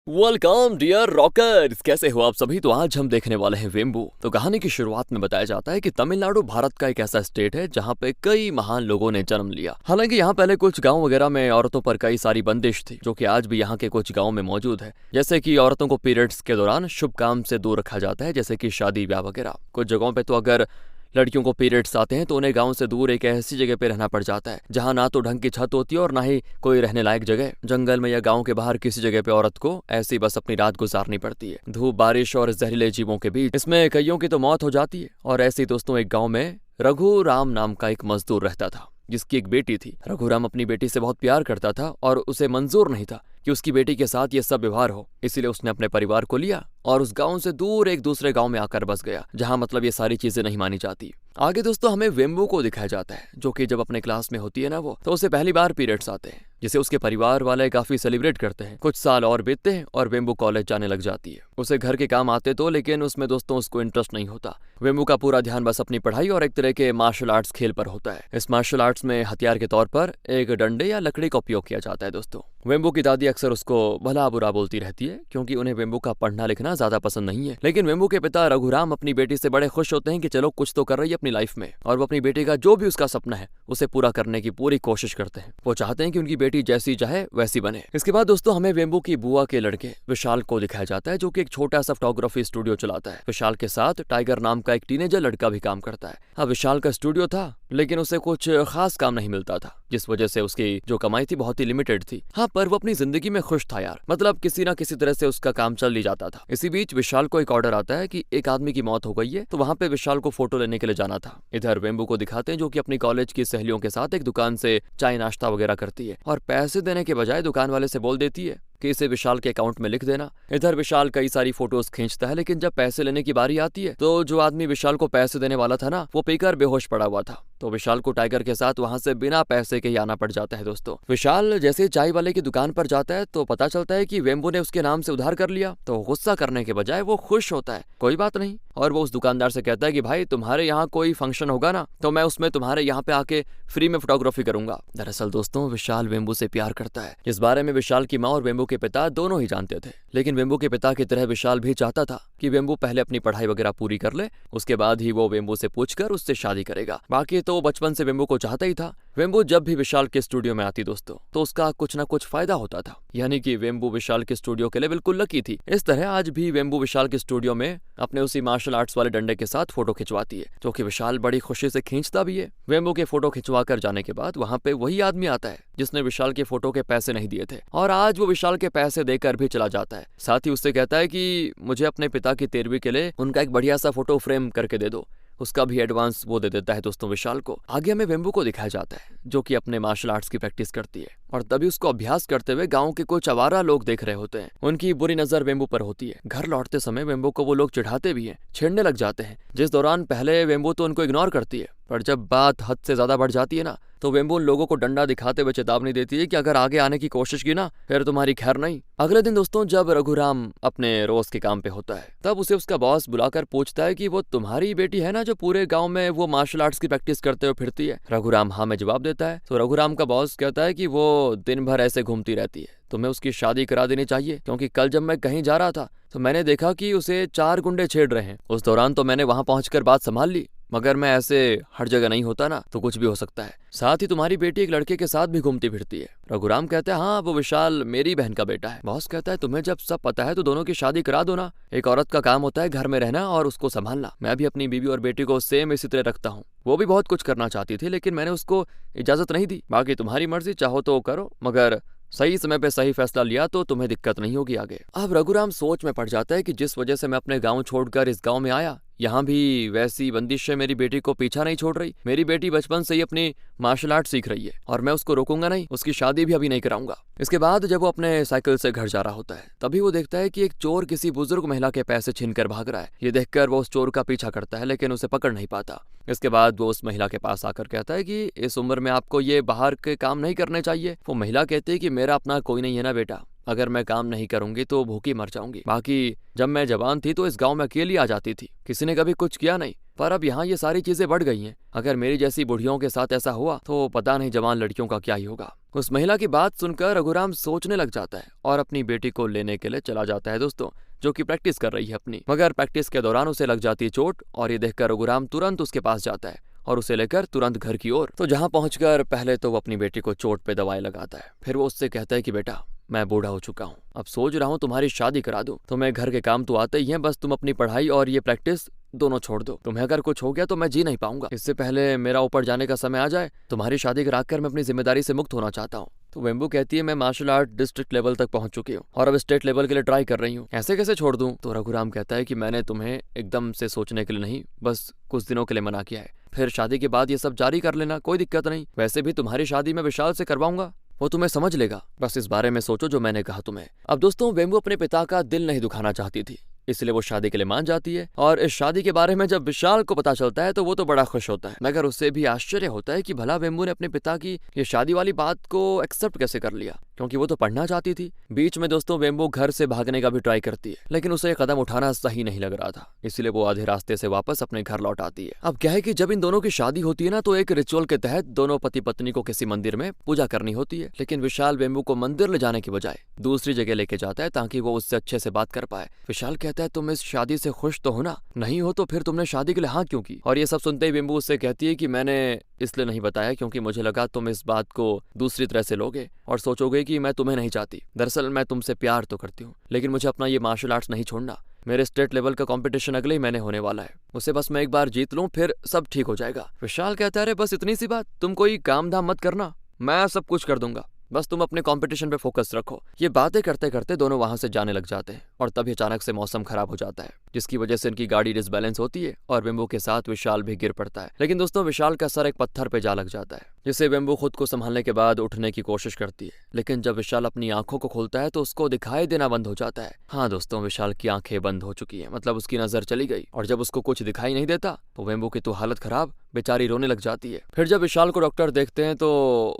Welcome dear rockers, कैसे हो आप सभी। तो आज हम देखने वाले हैं वेम्बू। तो कहानी की शुरुआत में बताया जाता है कि तमिलनाडु भारत का एक ऐसा स्टेट है जहाँ पे कई महान लोगों ने जन्म लिया। हालांकि यहाँ पहले कुछ गांव वगैरह में औरतों पर कई सारी बंदिश थी, जो कि आज भी यहाँ के कुछ गाँव में मौजूद है। जैसे कि औरतों को पीरियड्स के दौरान शुभ काम से दूर रखा जाता है, जैसे कि शादी ब्याह वगैरह। कुछ जगहों पे तो अगर लड़कियों को पीरियड्स आते हैं तो उन्हें गांव से दूर एक ऐसी जगह पे रहना पड़ जाता है जहां ना तो ढंग की छत होती है और ना ही कोई रहने लायक जगह। जंगल में या गांव के बाहर किसी जगह पे औरत को ऐसी बस अपनी रात गुजारनी पड़ती है, धूप बारिश और जहरीले जीवों के बीच। इसमें कईयों की तो मौत हो जाती है। और ऐसे ही दोस्तों एक गाँव में रघु राम नाम का एक मजदूर रहता था, जिसकी एक बेटी थी। रघुराम अपनी बेटी से बहुत प्यार करता था और उसे मंजूर नहीं था कि उसकी बेटी के साथ ये सब व्यवहार हो। इसीलिए उसने अपने परिवार को लिया और उस गांव से दूर एक दूसरे गांव में आकर बस गया, जहां मतलब ये सारी चीजें नहीं मानी जाती। आगे दोस्तों हमें वेम्बू को दिखाया जाता है, जो कि जब अपने क्लास में होती है ना वो, तो उसे पहली बार पीरियड्स आते हैं, जिसे उसके परिवार वाले काफी सेलिब्रेट करते हैं। कुछ साल और बीतते हैं और वेम्बू कॉलेज जाने लग जाती है। उसे घर के काम आते तो, लेकिन उसमें दोस्तों उसको इंटरेस्ट नहीं होता। वेम्बू का पूरा ध्यान बस अपनी पढ़ाई और एक तरह के मार्शल आर्ट्स खेल पर होता है। इस मार्शल आर्ट्स में हथियार के तौर पर एक डंडे या लकड़ी का उपयोग किया जाता है। दोस्तों वेम्बू की दादी अक्सर उसको भला बुरा बोलती रहती है, क्योंकि उन्हें वेम्बू का पढ़ना लिखना ज्यादा पसंद नहीं है। लेकिन वेम्बू के पिता रघुराम अपनी बेटी से बड़े खुश होते हैं कि चलो कुछ तो कर रही है अपनी लाइफ में, और वो अपनी बेटी का जो भी उसका सपना है उसे पूरा करने की पूरी कोशिश करते हैं। वो चाहते हैं कि उनकी बेटी जैसी चाहे वैसी बने। इसके बाद दोस्तों हमें वेम्बू की बुआ के लड़के विशाल को दिखाया जाता है, जो कि एक छोटा सा फोटोग्राफी स्टूडियो चलाता है। विशाल के साथ टाइगर नाम का एक टीनेजर लड़का भी काम करता है। हाँ, विशाल का स्टूडियो था, लेकिन उसे कुछ खास काम नहीं मिलता था, जिस वजह से उसकी जो कमाई थी बहुत ही लिमिटेड थी। हाँ, पर वो अपनी जिंदगी में खुश था यार, मतलब किसी ना किसी तरह से उसका काम चल ही जाता था। इसी बीच विशाल को एक ऑर्डर आता है कि एक आदमी की मौत हो गई है, तो वहाँ पे विशाल को फोटो लेने के लिए जाना था। इधर वेम्बू को दिखाते हैं, जो कि अपनी कॉलेज की सहेलियों के साथ एक दुकान से चाय नाश्ता वगैरह करती है, और पैसे देने के बजाय दुकान वाले से बोल देती है कि इसे विशाल के अकाउंट में लिख देना। इधर विशाल कई सारी फोटोज खींचता है, लेकिन जब पैसे लेने की बारी आती है तो जो आदमी विशाल को पैसे देने वाला था ना, वो पीकर बेहोश पड़ा हुआ था। तो विशाल को टाइगर के साथ वहां से बिना पैसे के ही आना पड़ जाता है। दोस्तों विशाल जैसे चाय वाले की दुकान पर जाता है तो पता चलता है कि वेम्बू ने उसके नाम से उधार कर लिया। तो गुस्सा करने के बजाय वो खुश होता है, कोई बात नहीं, और वो उस दुकानदार से कहता है कि भाई तुम्हारे यहाँ कोई फंक्शन होगा ना, तो मैं उसमें तुम्हारे यहाँ पे आके फ्री में फोटोग्राफी करूंगा। दरअसल दोस्तों विशाल वेम्बू से प्यार करता है। इस बारे में विशाल की माँ और वेम्बू के पिता दोनों ही जानते थे, लेकिन वेम्बू के पिता की तरह विशाल भी चाहता था कि वेम्बू पहले अपनी पढ़ाई वगैरह पूरी कर ले, उसके बाद ही वो वेम्बू से पूछकर उससे शादी करेगा। बाकी तो बचपन से वेम्बू को चाहता ही था। वेम्बू जब भी विशाल के स्टूडियो में आती दोस्तों, तो उसका कुछ ना कुछ फायदा होता था, यानी कि वेम्बू विशाल के स्टूडियो के लिए बिल्कुल लकी थी। इस तरह आज भी वेम्बू विशाल के स्टूडियो में अपने उसी मार्शल आर्ट्स वाले डंडे के साथ फोटो खिंचवाती है, जो कि विशाल बड़ी खुशी से खींचता भी है। वेम्बू के फोटो खिंचवा कर जाने के बाद वहाँ पे वही आदमी आता है जिसने विशाल के फोटो के पैसे नहीं दिए थे, और आज वो विशाल के पैसे देकर भी चला जाता है। साथ ही उससे कहता है कि मुझे अपने पिता की 13वीं के लिए उनका एक बढ़िया सा फोटो फ्रेम करके दे दो। उसका भी एडवांस वो दे देता है दोस्तों विशाल को। आगे हमें वेम्बू को दिखाया जाता है, जो कि अपने मार्शल आर्ट्स की प्रैक्टिस करती है, और तभी उसको अभ्यास करते हुए गांव के कुछ आवारा लोग देख रहे होते हैं। उनकी बुरी नजर वेम्बू पर होती है। घर लौटते समय वेम्बू को वो लोग चिढ़ाते भी हैं, छेड़ने लग जाते हैं, जिस दौरान पहले वेम्बू तो उनको इग्नोर करती है, पर जब बात हद से ज्यादा बढ़ जाती है ना, तो वेम्बू उन लोगों को डंडा दिखाते हुए चेतावनी देती है कि अगर आगे आने की कोशिश की ना, फिर तुम्हारी खैर नहीं। अगले दिन दोस्तों जब रघुराम अपने रोज के काम पे होता है, तब उसे उसका बॉस बुलाकर पूछता है कि वो तुम्हारी बेटी है ना, जो पूरे गांव में वो मार्शल आर्ट्स की प्रैक्टिस करते हुए फिरती है। रघुराम हाँ में जवाब देता है। तो रघुराम का बॉस कहता है कि वो दिन भर ऐसे घूमती रहती है, तुम्हें उसकी शादी करा देनी चाहिए, क्योंकि कल जब मैं कहीं जा रहा था तो मैंने देखा कि उसे 4 गुंडे छेड़ रहे हैं। उस दौरान तो मैंने वहां पहुंचकर बात संभाल ली, मगर मैं ऐसे हर जगह नहीं होता ना, तो कुछ भी हो सकता है। साथ ही तुम्हारी बेटी एक लड़के के साथ भी घूमती फिरती है। रघुराम कहता है हाँ, वो विशाल मेरी बहन का बेटा है। बॉस कहता है तुम्हें जब सब पता है तो दोनों की शादी करा दो ना। एक औरत का काम होता है घर में रहना और उसको संभालना। मैं भी अपनी बीवी और बेटी को सेम इसी तरह रखता हूँ। वो भी बहुत कुछ करना चाहती थी, लेकिन मैंने उसको इजाजत नहीं दी। बाकी तुम्हारी मर्जी, चाहो तो करो, मगर सही समय पे सही फैसला लिया तो तुम्हें दिक्कत नहीं होगी आगे। अब रघुराम सोच में पड़ जाता है कि जिस वजह से मैं अपने गांव छोड़कर इस गांव में आया, यहाँ भी वैसी बंदिशें मेरी बेटी को पीछा नहीं छोड़ रही। मेरी बेटी बचपन से ही अपनी मार्शल आर्ट सीख रही है, और मैं उसको रोकूंगा नहीं, उसकी शादी भी अभी नहीं कराऊंगा। इसके बाद जब वो अपने साइकिल से घर जा रहा होता है, तभी वो देखता है कि एक चोर किसी बुजुर्ग महिला के पैसे छीनकर भाग रहा है। ये देखकर वो उस चोर का पीछा करता है, लेकिन उसे पकड़ नहीं पाता। इसके बाद वो उस महिला के पास आकर कहता है कि इस उम्र में आपको ये बाहर के काम नहीं करने चाहिए। वो महिला कहती है कि मेरा अपना कोई नहीं है ना बेटा, अगर मैं काम नहीं करूंगी तो भूखी मर जाऊंगी। बाकी जब मैं जवान थी तो इस गांव में अकेली आ जाती थी, किसी ने कभी कुछ किया नहीं, पर अब यहाँ ये सारी चीजें बढ़ गई हैं। अगर मेरी जैसी बुढ़ियों के साथ ऐसा हुआ तो पता नहीं जवान लड़कियों का क्या ही होगा। उस महिला की बात सुनकर रघुराम सोचने लग जाता है और अपनी बेटी को लेने के लिए चला जाता है दोस्तों, जो कि प्रैक्टिस कर रही है अपनी। मगर प्रैक्टिस के दौरान उसे लग जाती है चोट और ये देखकर रघुराम तुरंत उसके पास जाता है और उसे लेकर तुरंत घर की ओर। तो जहाँ पहुंचकर पहले तो वो अपनी बेटी को चोट पे दवाई लगाता है, फिर वो उससे कहता है कि बेटा मैं बूढ़ा हो चुका हूँ, अब सोच रहा हूँ तुम्हारी शादी करा दूं। तुम्हें घर के काम तो आते ही हैं, बस तुम अपनी पढ़ाई और ये प्रैक्टिस दोनों छोड़ दो। तुम्हें अगर कुछ हो गया तो मैं जी नहीं पाऊंगा। इससे पहले मेरा ऊपर जाने का समय आ जाए, तुम्हारी शादी कराकर मैं अपनी जिम्मेदारी से मुक्त होना चाहता हूँ। तो वेम्बू कहती है मैं मार्शल आर्ट डिस्ट्रिक्ट लेवल तक पहुंच चुकी हूँ और अब स्टेट लेवल के लिए ट्राई कर रही हूँ, ऐसे कैसे छोड़ दूं। तो रघुराम कहता है कि मैंने तुम्हें एकदम से सोचने के लिए नहीं, बस कुछ दिनों के लिए मना किया है, फिर शादी के बाद ये सब जारी कर लेना, कोई दिक्कत नहीं। वैसे भी तुम्हारी शादी मैं विशाल से करवाऊंगा, वो तुम्हें समझ लेगा, बस इस बारे में सोचो जो मैंने कहा तुम्हें। अब दोस्तों वेम्बू अपने पिता का दिल नहीं दुखाना चाहती थी, इसलिए वो शादी के लिए मान जाती है। और इस शादी के बारे में जब विशाल को पता चलता है तो वो तो बड़ा खुश होता है, मगर उसे भी आश्चर्य होता है कि भला वेम्बू ने अपने पिता की ये शादी वाली बात को एक्सेप्ट कैसे कर लिया, क्योंकि वो तो पढ़ना चाहती थी। बीच में दोस्तों वेम्बू घर से भागने का भी ट्राई करती है, लेकिन उसे कदम उठाना सही नहीं लग रहा था, इसलिए वो आधे रास्ते से वापस अपने घर लौट आती है। अब क्या है कि जब इन दोनों की शादी होती है ना, तो एक रिचुअल के तहत दोनों पति पत्नी को किसी मंदिर में पूजा करनी होती है, लेकिन विशाल वेम्बू को मंदिर ले जाने की बजाय दूसरी जगह लेके जाता है ताकि वो उससे अच्छे से बात कर पाए। विशाल कहता है तुम इस शादी से खुश तो हो ना, नहीं हो तो फिर तुमने शादी के लिए हाँ क्यों की। और ये सब सुनते ही वेम्बू उससे कहती है कि मैंने इसलिए नहीं बताया क्योंकि मुझे लगा तुम इस बात को दूसरी तरह से लोगे और सोचोगे कि मैं तुम्हें नहीं चाहती। दरअसल मैं तुमसे प्यार तो करती हूँ, लेकिन मुझे अपना ये मार्शल आर्ट्स नहीं छोड़ना। मेरे स्टेट लेवल का कंपटीशन अगले ही महीने होने वाला है, उसे बस मैं एक बार जीत लूं फिर सब ठीक हो जाएगा। विशाल कहता है बस इतनी सी बात, तुम कोई काम धाम मत करना, मैं सब कुछ कर दूंगा, बस तुम अपने कंपटीशन पे फोकस रखो। ये बातें करते करते दोनों वहां से जाने लग जाते हैं और तभी अचानक से मौसम खराब हो जाता है, जिसकी वजह से इनकी गाड़ी डिसबैलेंस होती है और वेम्बू के साथ विशाल भी गिर पड़ता है। लेकिन दोस्तों विशाल का सर एक पत्थर पे जा लग जाता है, जिससे वेम्बू खुद को संभालने के बाद उठने की कोशिश करती है, लेकिन जब विशाल अपनी आंखों को खोलता है तो उसको दिखाई देना बंद हो जाता है। हाँ दोस्तों, विशाल की आंखें बंद हो चुकी है, मतलब उसकी नजर चली गई, और जब उसको कुछ दिखाई नहीं देता तो वेम्बू की तो हालत खराब, बेचारी रोने लग जाती है। फिर जब विशाल को डॉक्टर देखते हैं तो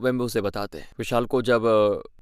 वेम्बू से बताते हैं विशाल को जब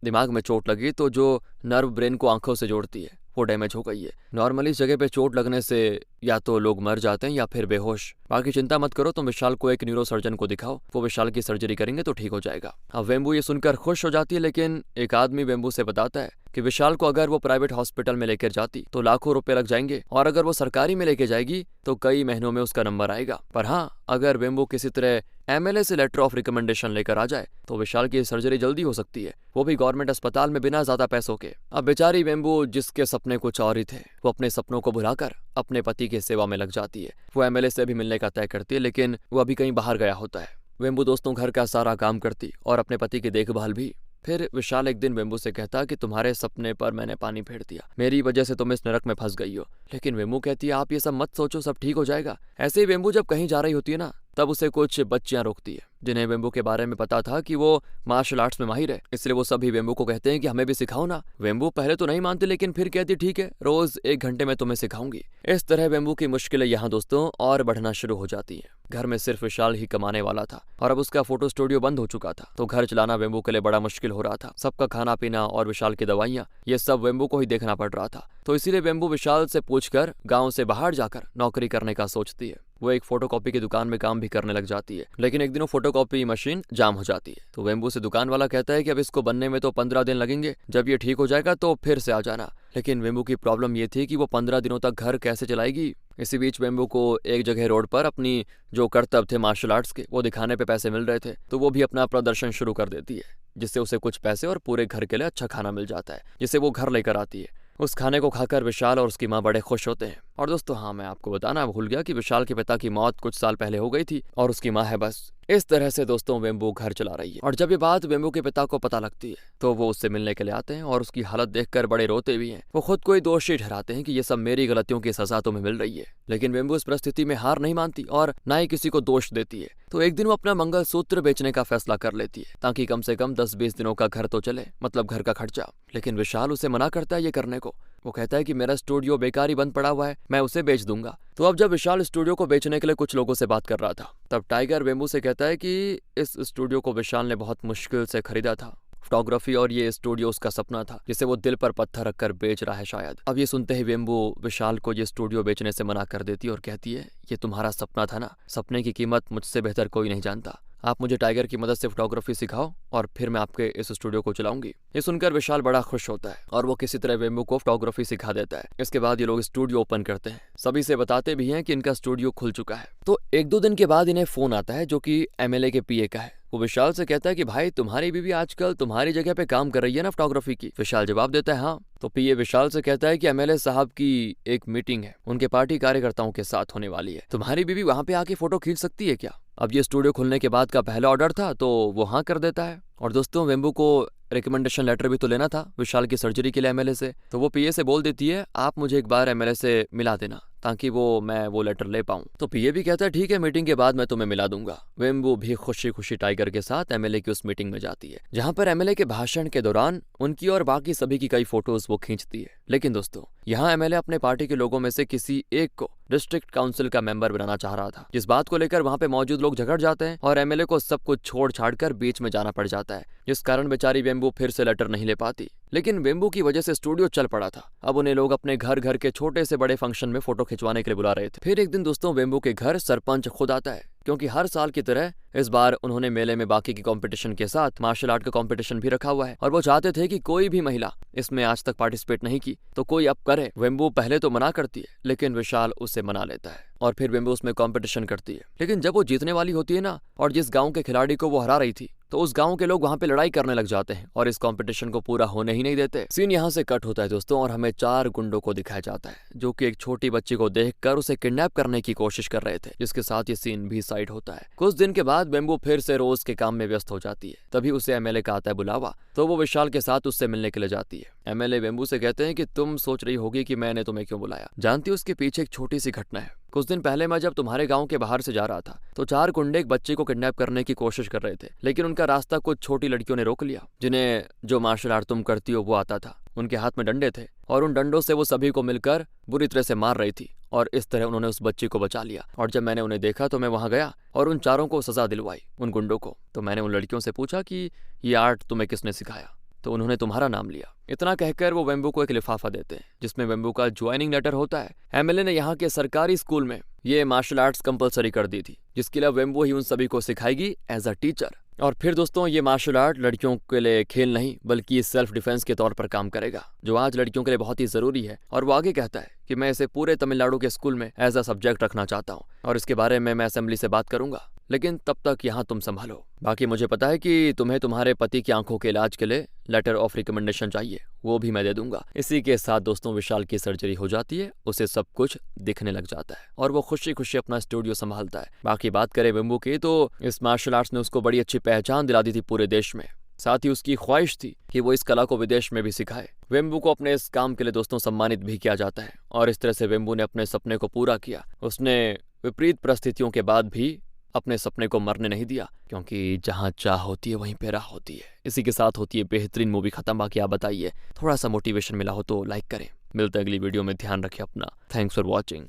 दिमाग में चोट लगी तो जो नर्व ब्रेन को आंखों से जोड़ती है वो डैमेज हो गई है। नॉर्मली इस जगह पे चोट लगने से या तो लोग मर जाते हैं या फिर बेहोश। बाकी चिंता मत करो, तुम विशाल को एक न्यूरो सर्जन को दिखाओ, वो विशाल की सर्जरी करेंगे तो ठीक हो जाएगा। अब वेम्बू ये सुनकर खुश हो जाती है, लेकिन एक आदमी वेम्बू से बताता है कि विशाल को अगर वो प्राइवेट हॉस्पिटल में लेकर जाती तो लाखों रुपए लग जाएंगे, और अगर वो सरकारी में लेके जाएगी तो कई महीनों में उसका नंबर आएगा। पर हाँ, अगर वेम्बू किसी तरह एमएलए से लेटर ऑफ रिकमेंडेशन लेकर आ जाए तो विशाल की सर्जरी जल्दी हो सकती है, वो भी गवर्नमेंट अस्पताल में बिना ज्यादा पैसों के। अब बेचारी वेम्बू, जिसके सपने कुछ और ही थे, वो अपने सपनों को भुलाकर अपने पति की सेवा में लग जाती है। वो एमएलए से भी मिलने का तय करती है, लेकिन वो अभी कहीं बाहर गया होता है। वेम्बू दोस्तों घर का सारा काम करती और अपने पति की देखभाल भी। फिर विशाल एक दिन वेम्बू से कहता कि तुम्हारे सपने पर मैंने पानी फेर दिया, मेरी वजह से तुम इस नरक में फंस गई हो। लेकिन वेम्बू कहती है आप ये सब मत सोचो, सब ठीक हो जाएगा। ऐसे ही वेम्बू जब कहीं जा रही होती है ना, तब उसे कुछ बच्चियां रोकती है, जिन्हें वेम्बू के बारे में पता था कि वो मार्शल आर्ट्स में माहिर है, इसलिए वो सभी वेम्बू को कहते हैं कि हमें भी सिखाओ ना। वेम्बू पहले तो नहीं मानती, लेकिन फिर कहती ठीक है, रोज 1 घंटे में तुम्हें सिखाऊंगी। इस तरह वेम्बू की मुश्किलें यहाँ दोस्तों और बढ़ना शुरू हो जाती है। घर में सिर्फ विशाल ही कमाने वाला था और अब उसका फोटो स्टूडियो बंद हो चुका था, तो घर चलाना वेम्बू के लिए बड़ा मुश्किल हो रहा था। सबका खाना पीना और विशाल की दवाइयाँ, ये सब वेम्बू को ही देखना पड़ रहा था। तो इसीलिए वेम्बू विशाल से पूछकर गाँव से बाहर जाकर नौकरी करने का सोचती है। वो एक फोटोकॉपी की दुकान में काम भी करने लग जाती है, लेकिन एक दिन वो फोटोकॉपी मशीन जाम हो जाती है। तो वेम्बू से दुकान वाला कहता है कि अब इसको बनने में तो 15 दिन लगेंगे, जब ये ठीक हो जाएगा तो फिर से आ जाना। लेकिन वेम्बू की प्रॉब्लम ये थी कि वो 15 दिनों तक घर कैसे चलाएगी। इसी बीच वेम्बू को एक जगह रोड पर अपनी जो करतब थे मार्शल आर्ट्स के, वो दिखाने पे पैसे मिल रहे थे, तो वो भी अपना प्रदर्शन शुरू कर देती है, जिससे उसे कुछ पैसे और पूरे घर के लिए अच्छा खाना मिल जाता है, जिसे वो घर लेकर आती है। उस खाने को खाकर विशाल और उसकी माँ बड़े खुश होते हैं। और दोस्तों हाँ, मैं आपको बताना भूल गया कि विशाल के पिता की मौत कुछ साल पहले हो गई थी और उसकी माँ है बस। इस तरह से दोस्तों वेम्बू घर चला रही है। और जब ये बात वेम्बू के पिता को पता लगती है तो वो उससे मिलने के लिए आते हैं और उसकी हालत देखकर बड़े रोते भी हैं। वो खुद को ही दोषी ठहराते हैं कि ये सब मेरी गलतियों की सजा तुम्हें मिल रही है। लेकिन वेम्बू इस परिस्थिति में हार नहीं मानती और ना ही किसी को दोष देती है। तो एक दिन वो अपना मंगलसूत्र बेचने का फैसला कर लेती है, ताकि कम से कम 10-20 दिनों का घर तो चले, मतलब घर का खर्चा। लेकिन विशाल उसे मना करता है ये करने को। वो कहता है कि मेरा स्टूडियो बेकार ही बंद पड़ा हुआ है, मैं उसे बेच दूंगा। तो अब जब विशाल स्टूडियो को बेचने के लिए कुछ लोगों से बात कर रहा था, तब टाइगर वेम्बू से कहता है कि इस स्टूडियो को विशाल ने बहुत मुश्किल से खरीदा था, फोटोग्राफी और ये स्टूडियो उसका सपना था जिसे वो दिल पर पत्थर रखकर बेच रहा है शायद। अब ये सुनते ही वेम्बू विशाल को ये स्टूडियो बेचने से मना कर देती है और कहती है, ये तुम्हारा सपना था ना, सपने की कीमत मुझसे बेहतर कोई नहीं जानता। आप मुझे टाइगर की मदद से फोटोग्राफी सिखाओ और फिर मैं आपके इस स्टूडियो को चलाऊंगी। ये सुनकर विशाल बड़ा खुश होता है और वो किसी तरह वेम्बू को फोटोग्राफी सिखा देता है। इसके बाद ये लोग स्टूडियो ओपन करते हैं, सभी से बताते भी हैं कि इनका स्टूडियो खुल चुका है। तो 1-2 दिन के बाद इन्हें फोन आता है जो कि एमएलए के पीए का है। वो विशाल से कहता है कि भाई तुम्हारी बीवी आजकल तुम्हारी जगह पे काम कर रही है ना फोटोग्राफी की। विशाल जवाब देता है हाँ। तो पीए विशाल से कहता है कि एमएलए साहब की एक मीटिंग है, उनके पार्टी कार्यकर्ताओं के साथ होने वाली है, तुम्हारी बीवी वहां पे आके फोटो खींच सकती है क्या। अब ये स्टूडियो खुलने के बाद का पहला ऑर्डर था तो वो हाँ कर देता है। और दोस्तों वेम्बू को रिकमेंडेशन लेटर भी तो लेना था विशाल की सर्जरी के लिए एमएलए से, तो वो पीए से बोल देती है आप मुझे एक बार एमएलए से मिला देना ताकि मैं वो लेटर ले पाऊं। तो पीए भी कहता है ठीक है, मीटिंग के बाद मैं तुम्हें मिला दूंगा। वेम्बू भी खुशी खुशी टाइगर के साथ एमएलए की उस मीटिंग में जाती है जहां पर एमएलए के भाषण के दौरान उनकी और बाकी सभी की कई फोटोज वो खींचती है। लेकिन दोस्तों यहाँ एमएलए अपने पार्टी के लोगों में से किसी एक को डिस्ट्रिक्ट काउंसिल का मेंबर बनाना चाह रहा था, जिस बात को लेकर वहां पे मौजूद लोग झगड़ जाते हैं और एमएलए को सब कुछ छोड़ छाड़ कर बीच में जाना पड़ जाता है, जिस कारण बेचारी वेम्बू फिर से लेटर नहीं ले पाती। लेकिन वेम्बू की वजह से स्टूडियो चल पड़ा था। अब उन्हें लोग अपने घर घर के छोटे से बड़े फंक्शन में फोटो खिंचवाने के लिए बुला रहे थे। फिर एक दिन दोस्तों वेम्बू के घर सरपंच खुद आता है, क्योंकि हर साल की तरह इस बार उन्होंने मेले में बाकी की कंपटीशन के साथ मार्शल आर्ट का कंपटीशन भी रखा हुआ है और वो चाहते थे कि कोई भी महिला इसमें आज तक पार्टिसिपेट नहीं की तो कोई अब करे। वेम्बू पहले तो मना करती है लेकिन विशाल उसे मना लेता है और फिर वेम्बू उसमें कंपटीशन करती है। लेकिन जब वो जीतने वाली होती है ना और जिस गांव के खिलाड़ी को वो हरा रही थी तो उस गांव के लोग वहां पे लड़ाई करने लग जाते हैं और इस कंपटीशन को पूरा होने ही नहीं देते। सीन यहाँ से कट होता है दोस्तों और हमें 4 गुंडों को दिखाया जाता है जो कि एक छोटी बच्ची को देखकर उसे किडनैप करने की कोशिश कर रहे थे, जिसके साथ ये सीन भी साइड होता है। कुछ दिन के बाद वेम्बू फिर से रोज के काम में व्यस्त हो जाती है। तभी उसे एमएलए का आता है बुलावा, तो वो विशाल के साथ उससे मिलने के लिए जाती है। एमएलए वेम्बू से कहते हैं कि तुम सोच रही होगी कि मैंने तुम्हें क्यों बुलाया, जानती हो उसके पीछे एक छोटी सी घटना है। कुछ दिन पहले मैं जब तुम्हारे गांव के बाहर से जा रहा था तो 4 गुंडे एक बच्चे को किडनैप करने की कोशिश कर रहे थे, लेकिन उनका रास्ता कुछ छोटी लड़कियों ने रोक लिया जिन्हें जो मार्शल आर्ट तुम करती हो वो आता था। उनके हाथ में डंडे थे और उन डंडों से वो सभी को मिलकर बुरी तरह से मार रही थी और इस तरह उन्होंने उस बच्ची को बचा लिया। और जब मैंने उन्हें देखा तो मैं वहां गया और उन 4 को सजा दिलवाई, उन गुंडों को। तो मैंने उन लड़कियों से पूछा कि ये आर्ट तुम्हें किसने सिखाया, तो उन्होंने तुम्हारा नाम लिया। इतना कहकर वो वेम्बू को एक लिफाफा देते हैं जिसमें वेम्बू का ज्वाइनिंग लेटर होता है। एमएलए ने यहाँ के सरकारी स्कूल में ये मार्शल आर्ट्स कंपलसरी कर दी थी, जिसके लिए वेम्बू ही उन सभी को सिखाएगी एज अ टीचर। और फिर दोस्तों ये मार्शल आर्ट लड़कियों के लिए खेल नहीं बल्कि सेल्फ डिफेंस के तौर पर काम करेगा, जो आज लड़कियों के लिए बहुत ही जरूरी है। और वो आगे कहता है कि मैं इसे पूरे तमिलनाडु के स्कूल में एज अ सब्जेक्ट रखना चाहता हूँ और इसके बारे में मैं असेंबली से बात करूंगा, लेकिन तब तक यहाँ तुम संभालो। बाकी मुझे पता है कि तुम्हें तुम्हारे पति की आंखों के इलाज के लिए लेटर ऑफ रिकमेंडेशन चाहिए, वो भी मैं दे दूंगा। इसी के साथ दोस्तों विशाल की सर्जरी हो जाती है, उसे सब कुछ दिखने लग जाता है और वो खुशी खुशी अपना स्टूडियो संभालता है। बाकी बात करें वेम्बू की तो इस मार्शल आर्ट्स ने उसको बड़ी अच्छी पहचान दिला दी थी पूरे देश में। साथ ही उसकी ख्वाहिश थी कि वो इस कला को विदेश में भी सिखाए। वेम्बू को अपने इस काम के लिए दोस्तों सम्मानित भी किया जाता है और इस तरह से वेम्बू ने अपने सपने को पूरा किया। उसने विपरीत परिस्थितियों के बाद भी अपने सपने को मरने नहीं दिया, क्योंकि जहाँ चाह होती है वहीं पे राह होती है। इसी के साथ होती है बेहतरीन मूवी खत्म। बाकी आप बताइए, थोड़ा सा मोटिवेशन मिला हो तो लाइक करें। मिलते हैं अगली वीडियो में, ध्यान रखें अपना। Thanks for watching.